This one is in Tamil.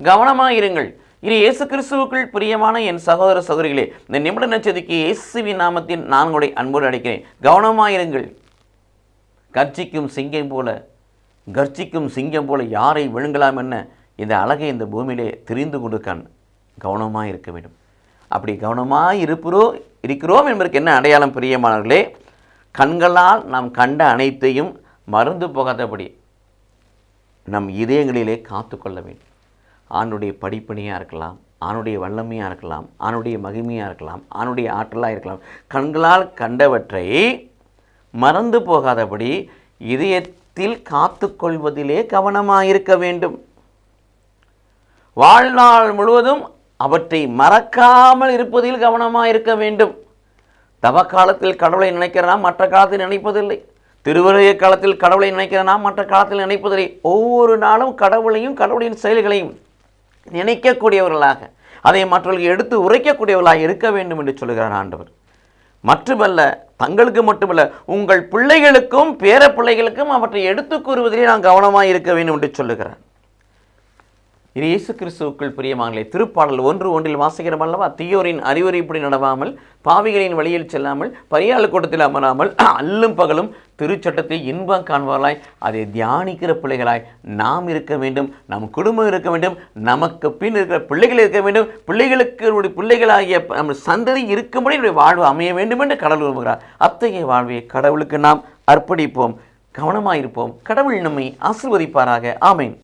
கவனமாயிருங்கள். இது இயேசு கிறிஸ்துவுக்குள் பிரியமான என் சகோதர சகோதரிகளே, இந்த நிமிட நட்சத்திரக்கு இயேசுவின் நாமத்தில் நான் உங்களுடைய அன்போடு அழைக்கிறேன். கவனமாயிருங்கள். கர்ச்சிக்கும் சிங்கம் போல யாரை விழுங்கலாம் என்ன இந்த அழகை இந்த பூமியிலே தெரிந்து கொண்டிருக்கான். கவனமாக இருக்க வேண்டும். அப்படி கவனமாக இருக்கிறோம் என்பதற்கு என்ன அடையாளம் பிரியமானவர்களே? கண்களால் நாம் கண்ட அனைத்தையும் மறந்து போகாதபடி நம் இதயங்களிலே காத்து கொள்ள வேண்டும். ஆணுடைய படிப்பணியாக இருக்கலாம், ஆணுடைய வல்லமையாக இருக்கலாம், ஆணுடைய மகிமையாக இருக்கலாம், ஆணுடைய ஆற்றலாக இருக்கலாம். கண்களால் கண்டவற்றை மறந்து போகாதபடி இதயத்தில் காத்து கொள்வதிலே கவனமாக இருக்க வேண்டும். வாழ்நாள் முழுவதும் அவற்றை மறக்காமல் இருப்பதில் கவனமாக இருக்க வேண்டும். தவ காலத்தில் கடவுளை நினைக்கிறனா மற்ற காலத்தில் நினைப்பதில்லை. திருவருகை காலத்தில் கடவுளை நினைக்கிறனா மற்ற காலத்தில் நினைப்பதில்லை. ஒவ்வொரு நாளும் கடவுளையும் கடவுளின் செயல்களையும் நினைக்கக்கூடியவர்களாக, அதை மற்றவர்களுக்கு எடுத்து உரைக்கக்கூடியவர்களாக இருக்க வேண்டும் என்று சொல்கிறார் ஆண்டவர். மட்டுமல்ல, தங்களுக்கு மட்டுமல்ல, உங்கள் பிள்ளைகளுக்கும் பேர பிள்ளைகளுக்கும் அவற்றை எடுத்து கூறுவதிலே நான் கவனமாக இருக்க வேண்டும் என்று சொல்லுகிறார். இது இயேசு கிறிஸ்துவுக்குள் பிரியமானவர்களே, திருப்பாடல் 1:1 வாசிக்கிறோம் அல்லவா? தீயோரின் அறிவுரைப்படி நடவாமல், பாவிகளின் வழியில் செல்லாமல், பரியாள கூட்டத்தில் அமராமல், அல்லும் பகலும் திருச்சட்டத்தில் இன்பம் காண்பவர்களாய் அதை தியானிக்கிற பிள்ளைகளாய் நாம் இருக்க வேண்டும். நம் குடும்பம் இருக்க வேண்டும். நமக்கு பின் இருக்கிற பிள்ளைகள் இருக்க வேண்டும். பிள்ளைகளுக்கு பிள்ளைகளாகிய நம்ம சந்ததி இருக்கும்படி வாழ்வு அமைய வேண்டும் என்று கடவுள் விரும்புகிறார். அத்தகைய வாழ்வை கடவுளுக்கு நாம் அர்ப்பணிப்போம். கவனமாயிருப்போம். கடவுள் நம்மை ஆசீர்வதிப்பாராக. ஆமென்.